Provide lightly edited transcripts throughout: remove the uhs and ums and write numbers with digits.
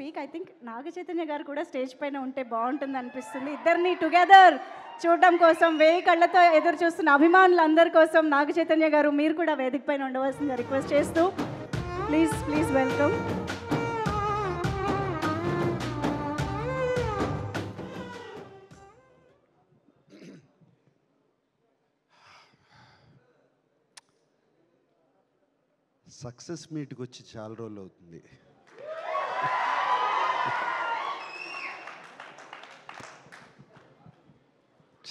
Week I think Naga Chaitanya గారు కూడా stage పైన ఉంటే బాగుంటుంది అనిపిస్తుంది. ఇద్దరిని టుగెదర్ చూడడం కోసం 1000 కళ్ళతో ఎదురు చూస్తున్న అభిమానులందరి కోసం నాగ చైతన్య గారు మీరు కూడా వేదిక పైన ఉండవలసిందిగా రిక్వెస్ట్ చేస్తూ ప్లీజ్ వెల్కమ్. సక్సెస్ మీట్కి వచ్చి చాలా రోజులు అవుతుంది.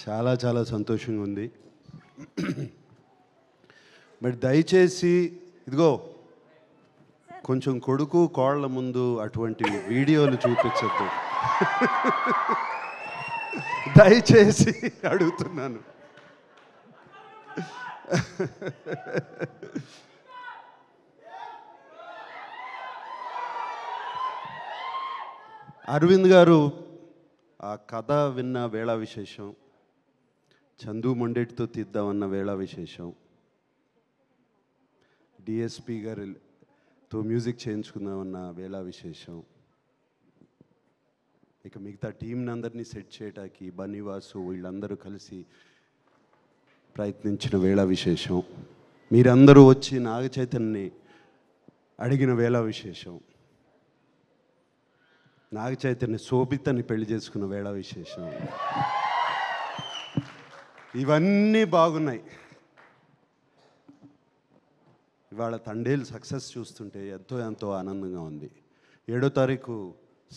చాలా చాలా సంతోషంగా ఉంది. బట్ దయచేసి ఇదిగో కొంచెం కొడుకు కోళ్ళ ముందు అటువంటి వీడియోలు చూపించద్దు. దయచేసి అడుగుతున్నాను. అరవింద్ గారు ఆ కథ విన్న వేళ విశేషం, చందు మొండెటితో తీద్దామన్న వేళ విశేషం, డిఎస్పి గారితో మ్యూజిక్ చేయించుకుందామన్న వేళ విశేషం, ఇక మిగతా టీంని అందరినీ సెట్ చేయడానికి బన్నీవాసు వీళ్ళందరూ కలిసి ప్రయత్నించిన వేళ విశేషం, మీరందరూ వచ్చి నాగ చైతన్యని అడిగిన వేళ విశేషం, నాగ చైతన్య శోభితని పెళ్లి చేసుకున్న వేళ విశేషం, ఇవన్నీ బాగున్నాయి. ఇవాళ తండేల్ సక్సెస్ చూస్తుంటే ఎంతో ఆనందంగా ఉంది. 7వ తారీఖు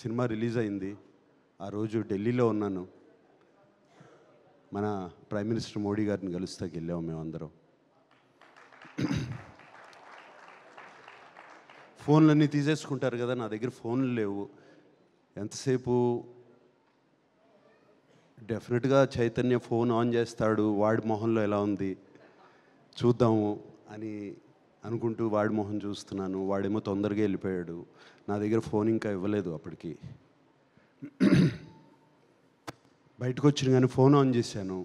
సినిమా రిలీజ్ అయింది. ఆ రోజు ఢిల్లీలో ఉన్నాను. మన ప్రైమ్ మినిస్టర్ మోడీ గారిని కలుస్తాకి వెళ్ళాము మేమందరం. ఫోన్లన్నీ తీసేసుకుంటారు కదా, నా దగ్గర ఫోన్లు లేవు. ఎంతసేపు డెఫినెట్గా చైతన్య ఫోన్ ఆన్ చేస్తాడు, వాడి మొహంలో ఎలా ఉంది చూద్దాము అని అనుకుంటూ వాడి మొహం చూస్తున్నాను. వాడేమో తొందరగా వెళ్ళిపోయాడు. నా దగ్గర ఫోన్ ఇంకా ఇవ్వలేదు అప్పటికి. బయటకు వచ్చిన కానీ ఫోన్ ఆన్ చేశాను.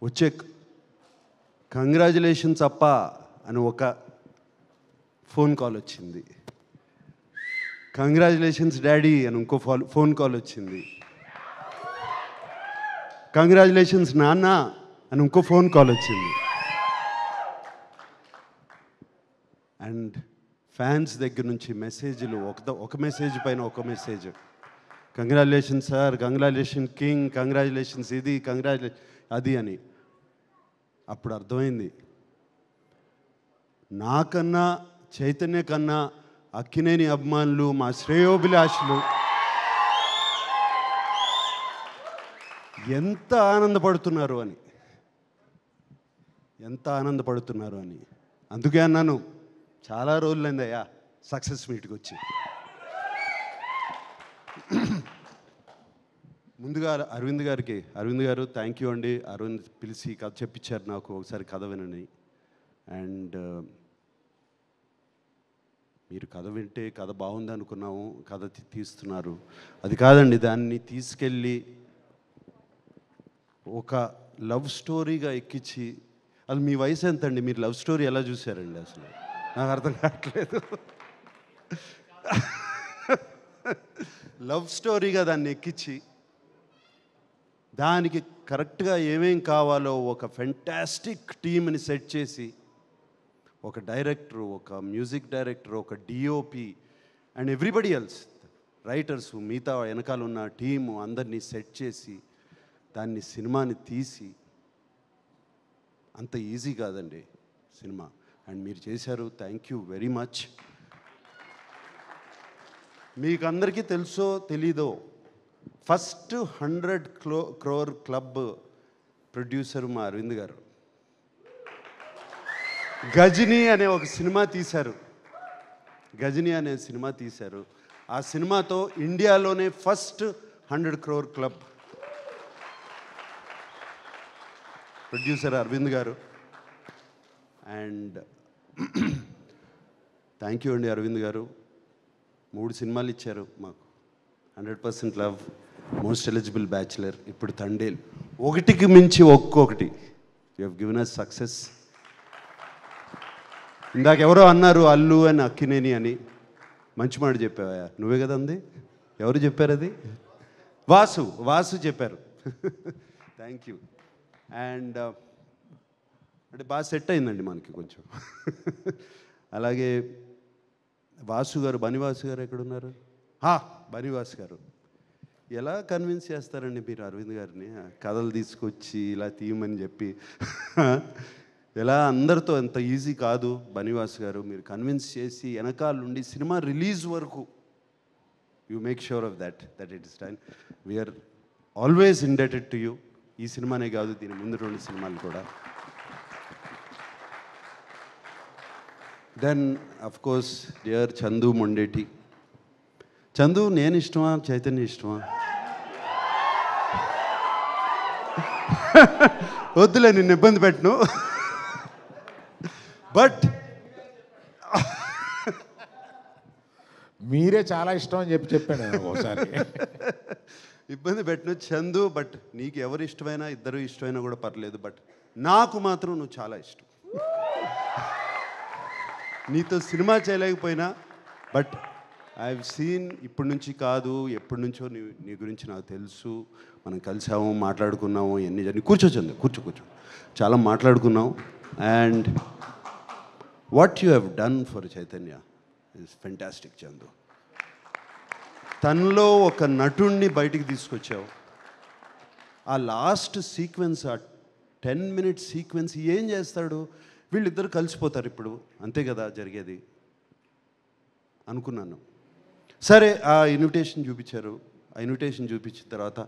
వచ్చే కంగ్రాచులేషన్స్ అప్ప అని ఒక ఫోన్ కాల్ వచ్చింది. కంగ్రాచులేషన్స్ డాడీ అని ఇంకో ఫోన్ కాల్ వచ్చింది. కంగ్రాచులేషన్స్ నాన్న అని ఇంకో ఫోన్ కాల్ వచ్చింది. అండ్ ఫ్యాన్స్ దగ్గర నుంచి మెసేజ్లు, ఒక మెసేజ్ పైన ఒక message, congratulation sir, congratulation king, congratulations ఇది, కంగ్రాచులేషన్ అది అని. అప్పుడు అర్థమైంది, నాకన్నా చైతన్య కన్నా అక్కినేని అభిమానులు, మా శ్రేయోభిలాషులు ఎంత ఆనందపడుతున్నారు అని. అందుకే అన్నాను, చాలా రోజులైందయ్యా సక్సెస్ మీట్కి వచ్చి. ముందుగా అరవింద్ గారు థ్యాంక్ యూ అండి. అరవింద్ పిలిచి కథ చెప్పించారు నాకు, ఒకసారి కథ వినని. అండ్ మీరు కథ వింటే కథ బాగుంది అనుకున్నాము, కథ తీస్తున్నారు. అది కాదండి, దాన్ని తీసుకెళ్ళి ఒక లవ్ స్టోరీగా ఎక్కించి, అది మీ వయసు ఎంత అండి, మీరు లవ్ స్టోరీ ఎలా చూశారండి? అసలు నాకు అర్థం కావట్లేదు. లవ్ స్టోరీగా దాన్ని ఎక్కించి దానికి కరెక్ట్గా ఏమేం కావాలో ఒక ఫెంటాస్టిక్ టీమ్ని సెట్ చేసి, ఒక డైరెక్టరు, ఒక మ్యూజిక్ డైరెక్టర్, ఒక DOP and everybody else, writers, మిగతా వెనకాల ఉన్న టీము అందరినీ సెట్ చేసి దాన్ని సినిమాని తీసి, అంత ఈజీ కాదండి సినిమా. అండ్ మీరు చేశారు, థ్యాంక్ యూ వెరీ మచ్. మీకు అందరికీ తెలుసో తెలీదో, ఫస్ట్ 100 crore క్లబ్ ప్రొడ్యూసర్ మా అరవింద్ గారు. గజనీ అనే ఒక సినిమా తీశారు. ఆ సినిమాతో ఇండియాలోనే first 100 crore club producer Aravind garu. And thank you అండి అరవింద్ గారు. 3 సినిమాలు ఇచ్చారు మాకు, 100% లవ్, మోస్ట్ ఎలిజిబుల్ బ్యాచులర్, ఇప్పుడు తండేల్. ఒకటికి మించి ఒక్కొక్కటి. You have given us success. ఇందాక ఎవరో అన్నారు అల్లు అని, అక్కినేని అని. మంచి మాట చెప్పావా, నువ్వే కదా అంది, ఎవరు చెప్పారు అది? వాసు చెప్పారు. Thank you. అండ్ అంటే బాగా సెట్ అయిందండి మనకి కొంచెం. అలాగే బనివాసు గారు ఎక్కడున్నారు? బనివాసు గారు ఎలా కన్విన్స్ చేస్తారండి మీరు అరవింద్ గారిని? కథలు తీసుకొచ్చి ఇలా తీయమని చెప్పి ఎలా అందరితో ఎంత ఈజీ కాదు. బనివాస్ గారు మీరు కన్విన్స్ చేసి వెనకాల నుండి సినిమా రిలీజ్ వరకు you make sure of that it is done. We're always indebted to you. ఈ సినిమానే కాదు, దీని ముందు 2 సినిమాలు కూడా. Then of course dear Chandu Mondeti. Chandu నేను ఇష్టమా, చైతన్య ఇష్టమా? వద్దులే, నిన్ను ఇబ్బంది పెట్టను. బట్ మీరే చాలా ఇష్టం అని చెప్పాను ఒకసారి. ఇబ్బంది పెట్టను చందు. బట్ నీకు ఎవరు ఇష్టమైనా, ఇద్దరు ఇష్టమైనా కూడా పర్లేదు. బట్ నాకు మాత్రం నువ్వు చాలా ఇష్టం. నీతో సినిమా చేయలేకపోయినా బట్ ఐ హావ్ సీన్, ఇప్పటి నుంచి కాదు ఎప్పటి నుంచో నీ గురించి నాకు తెలుసు. మనం కలిసాము, మాట్లాడుకున్నాము, ఎన్ని జరిగి కూర్చో చాలా మాట్లాడుకున్నాం. And what you have done for Chaitanya is fantastic Chandu. తనలో ఒక నటుణ్ణి బయటికి తీసుకొచ్చావు. ఆ లాస్ట్ సీక్వెన్స్, ఆ 10 minute సీక్వెన్స్ ఏం చేస్తాడు? వీళ్ళిద్దరు కలిసిపోతారు ఇప్పుడు, అంతే కదా జరిగేది అనుకున్నాను. సరే, ఆ ఇన్విటేషన్ చూపించారు. ఆ ఇన్విటేషన్ చూపించిన తర్వాత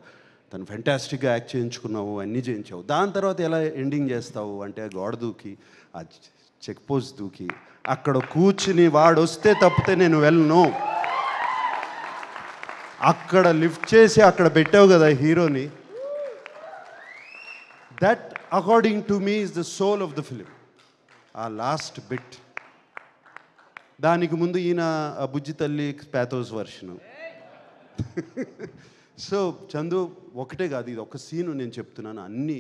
తను ఫెంటాస్టిక్గా యాక్ట్ చేయించుకున్నావు, అన్నీ చేయించావు. దాని తర్వాత ఎలా ఎండింగ్ చేస్తావు అంటే, గోడ దూకి, ఆ చెక్ పోస్ట్ దూకి, అక్కడ కూర్చుని వాడు వస్తే తప్పితే నేను వెళ్ళను, అక్కడ లిఫ్ట్ చేసి అక్కడ పెట్టావు కదా హీరోని. That according to me is the soul of the film. ఆ లాస్ట్ బిట్. దానికి ముందు ఈయన బుజ్జి తల్లి ప్యాథోస్ వర్షను. సో చందు, ఒకటే కాదు, ఇది ఒక సీను నేను చెప్తున్నాను. అన్నీ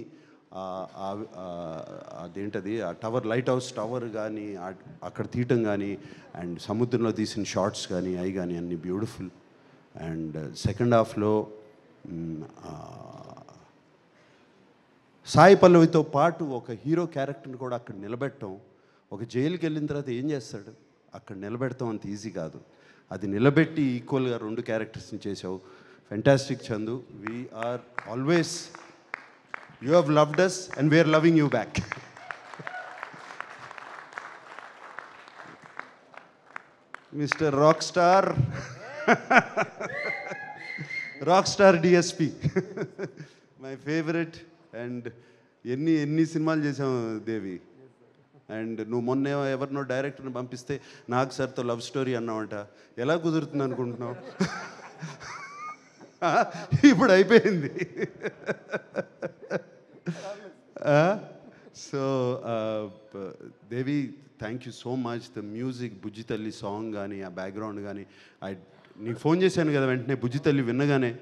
అదేంటది, ఆ టవర్, లైట్ హౌస్ టవర్ కానీ, అక్కడ తీయటం కానీ, అండ్ సముద్రంలో తీసిన షార్ట్స్ కానీ, అవి కానీ అన్నీ బ్యూటిఫుల్. అండ్ సెకండ్ హాఫ్లో సాయి పల్లవితో పాటు ఒక హీరో క్యారెక్టర్ని కూడా అక్కడ నిలబెట్టడం. ఒక జైలుకి వెళ్ళిన తర్వాత ఏం చేస్తాడు, అక్కడ నిలబెడతాం అంత ఈజీ కాదు. అది నిలబెట్టి ఈక్వల్గా 2 క్యారెక్టర్స్ని చేసావు. Fantastic Chandu. We're always, you have loved us and we're loving you back. Mister rock star DSP, my favourite. And ఎన్ని సినిమాలు చేసావు దేవి. అండ్ నువ్వు మొన్న ఎవరినో డైరెక్టర్ని పంపిస్తే నాకు సార్తో లవ్ స్టోరీ అన్నావంట. ఎలా కుదురుతుంది అనుకుంటున్నావు? ఇప్పుడు అయిపోయింది. So Devi, thank you so much. The music, Bujji Thalli song కానీ, ఆ బ్యాక్గ్రౌండ్ కానీ, నీకు ఫోన్ చేశాను కదా వెంటనే బుజ్జి తల్లి విన్నగానే.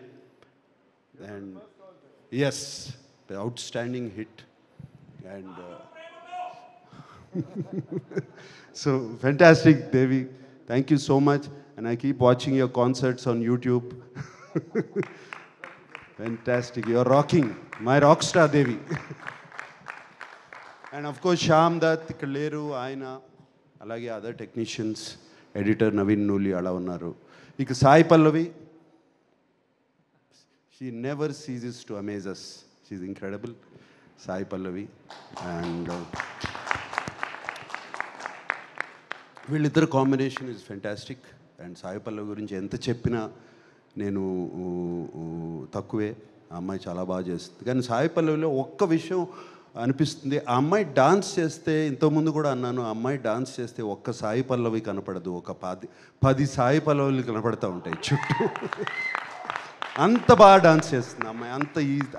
And yes, outstanding hit. And so fantastic Devi, thank you so much, and I keep watching your concerts on YouTube. Fantastic, you're rocking, my rock star Devi. And of course Shyam Dutt ఇక్కడ లేరు ఆయన, అలాగే other technicians, editor Naveen Nooli అలా ఉన్నారు. ఇక Sai Pallavi, she never ceases to amaze us, she's incredible. Sai Pallavi and వీళ్ళిద్దరు combination is fantastic. And Sai Pallavi గురించి ఎంత చెప్పినా నేను తక్కువే. ఆ అమ్మాయి చాలా బాగా చేస్తుంది. కానీ సాయి పల్లవిలో ఒక్క విషయం అనిపిస్తుంది, ఆ అమ్మాయి డాన్స్ చేస్తే, ఇంతకుముందు కూడా అన్నాను, ఆ అమ్మాయి డాన్స్ చేస్తే ఒక్క సాయి పల్లవి కనపడదు, ఒక 10 సాయి పల్లవులు కనపడుతూ ఉంటాయి చుట్టూ. అంత బాగా డాన్స్ చేస్తుంది ఆ అమ్మాయి,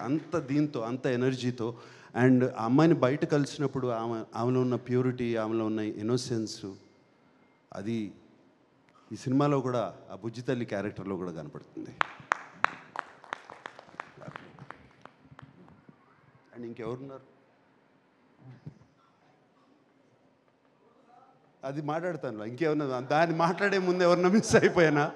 అంత దీంతో, అంత ఎనర్జీతో. అండ్ ఆ అమ్మాయిని బయట కలిసినప్పుడు ఆమెలో ఉన్న ప్యూరిటీ, ఆమెలో ఉన్న ఇన్నోసెన్స్, అది ఈ సినిమాలో కూడా, ఆ బుజ్జి తల్లి క్యారెక్టర్లో కూడా కనపడుతుంది. అండ్ ఇంకెవరున్నారు? అది మాట్లాడతాను, ఇంకేమన్నా దాన్ని మాట్లాడే ముందు ఎవరన్నా మిస్ అయిపోయానా?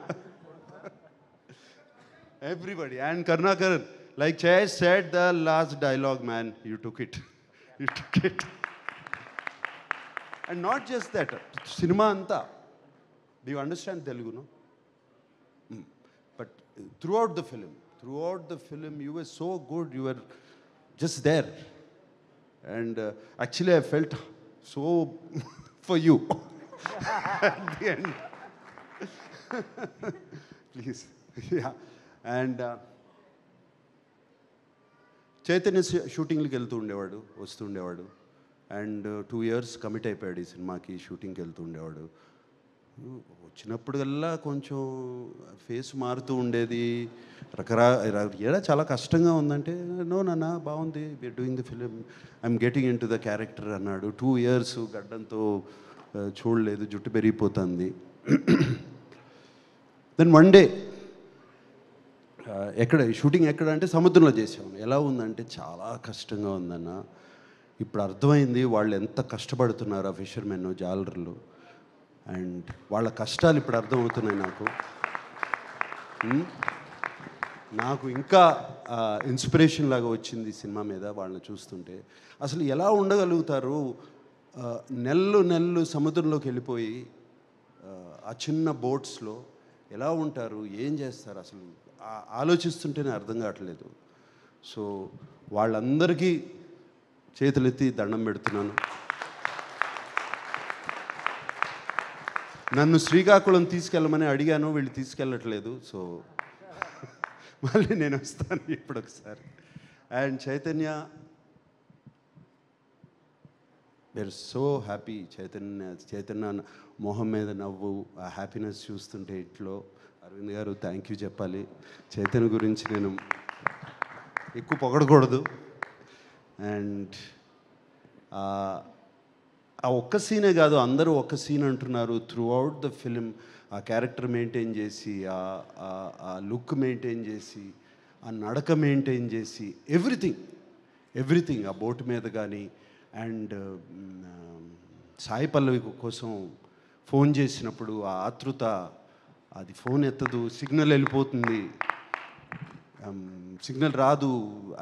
Everybody. And Karunakar, like Jay said the last dialogue, man, you took it. You took it. And not just that, cinema anta. Do you understand Telugu, no? But throughout the film, you were so good, you were just there. And actually, I felt so for you at the end. Please. Yeah. And Chaitanya షూటింగ్కి వెళ్తూ ఉండేవాడు, వస్తూ ఉండేవాడు. And 2 years commit అయిపోయాడు ఈ సినిమాకి. షూటింగ్కి వెళ్తూ ఉండేవాడు. వచ్చినప్పుడల్లా కొంచెం ఫేస్ మారుతూ ఉండేది. ఏడా చాలా కష్టంగా ఉందంటే, నో నాన్న బాగుంది, we're doing the film, I'm getting into the character అన్నాడు. 2 years గడ్డంతో చూడలేదు, జుట్టు పెరిగిపోతుంది. దెన్ వన్ డే ఎక్కడ షూటింగ్ ఎక్కడ అంటే సముద్రంలో చేసాము. ఎలా ఉందంటే చాలా కష్టంగా ఉందన్న. ఇప్పుడు అర్థమైంది వాళ్ళు ఎంత కష్టపడుతున్నారు ఆ ఫిషర్మెన్, జాలర్లు. అండ్ వాళ్ళ కష్టాలు ఇప్పుడు అర్థమవుతున్నాయి నాకు ఇంకా ఇన్స్పిరేషన్ లాగా వచ్చింది ఈ సినిమా మీద వాళ్ళని చూస్తుంటే. అసలు ఎలా ఉండగలుగుతారు, నెలలు సముద్రంలోకి వెళ్ళిపోయి ఆ చిన్న బోట్స్లో ఎలా ఉంటారు, ఏం చేస్తారు, అసలు ఆలోచిస్తుంటేనే అర్థం కావట్లేదు. సో వాళ్ళందరికీ చేతులెత్తి దండం పెడుతున్నాను. నన్ను శ్రీకాకుళం తీసుకెళ్ళమని అడిగాను, వీళ్ళు తీసుకెళ్ళట్లేదు. సో మళ్ళీ నేను వస్తాను ఇప్పుడు ఒకసారి. And we're so happy. Chaitanya మొహం మీద నవ్వు, ఆ హ్యాపీనెస్ చూస్తుంటే ఇంట్లో. అరవింద్ గారు థ్యాంక్ యూ చెప్పాలి. చైతన్య గురించి నేను ఎక్కువ పొగడకూడదు. అండ్ ఆ ఒక్క సీనే కాదు, అందరూ ఒక్క సీన్ అంటున్నారు. త్రూ అవుట్ ద ఫిలిం ఆ క్యారెక్టర్ మెయింటైన్ చేసి, ఆ లుక్ మెయింటైన్ చేసి, ఆ నడక మెయింటైన్ చేసి, ఎవ్రీథింగ్ ఆ బోట్ మీద కానీ. అండ్ సాయి పల్లవి కోసం ఫోన్ చేసినప్పుడు ఆ ఆతృత, అది ఫోన్ ఎత్తదు, సిగ్నల్ వెళ్ళిపోతుంది, సిగ్నల్ రాదు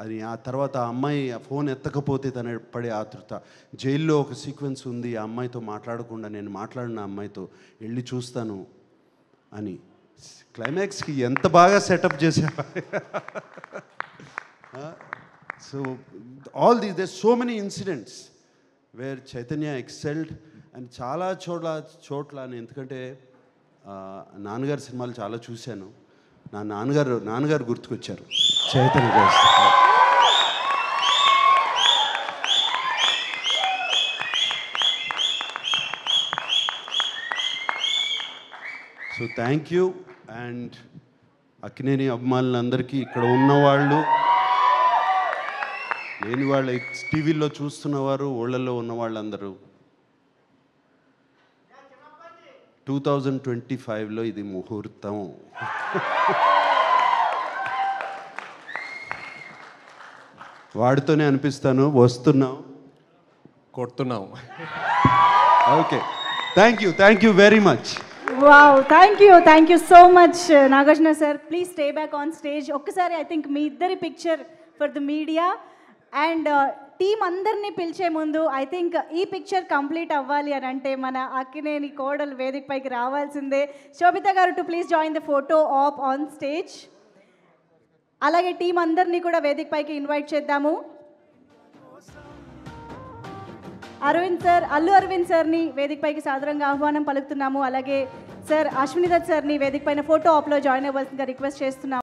అని. ఆ తర్వాత ఆ అమ్మాయి ఆ ఫోన్ ఎత్తకపోతే తన పడే ఆతృత. జైల్లో ఒక సీక్వెన్స్ ఉంది, ఆ అమ్మాయితో మాట్లాడకుండా నేను మాట్లాడిన అమ్మాయితో వెళ్ళి చూస్తాను అని. క్లైమాక్స్కి ఎంత బాగా సెటప్ చేశారు. So all these, there so many incidents where Chaitanya excelled. And చాలా చోట్ల ఎందుకంటే నాన్నగారి సినిమాలు చాలా చూశాను. నా నాన్నగారు గుర్తుకొచ్చారు Chaitanya garu. So thank you. And Akkineni అభిమానులందరికీ, ఇక్కడ ఉన్నవాళ్ళు, లేని వాళ్ళు, టీవీలో చూస్తున్నవారు, ఊళ్ళల్లో ఉన్న వాళ్ళందరూ, 2025లో ఇది ముహూర్తం. వాడితోనే అనిపిస్తాను, వస్తున్నాం, కొడుతున్నాం. Okay, thank you very much. Wow, thank you so much Nagarjuna sir. Please stay back on stage. ఒక్కసారి ఐ థింక్ మీ ఇద్దరి picture for the media. And team అందరినీ పిలిచే ముందు ఐ థింక్ ఈ పిక్చర్ కంప్లీట్ అవ్వాలి అని అంటే మన అక్కినేని కోడలు వేదిక పైకి రావాల్సిందే. శోభిత గారు to please join the photo op on stage. అలాగే టీం అందరినీ కూడా వేదిక పైకి ఇన్వైట్ చేద్దాము. అల్లు అరవింద్ సార్ని వేదిక పైకి సాదరంగా ఆహ్వానం పలుకుతున్నాము. అలాగే సార్ అశ్విని దత్ సార్ని వేదిక పైన ఫోటో ఆప్లో జాయిన్ అవ్వాల్సిందిగా రిక్వెస్ట్ చేస్తున్నాము.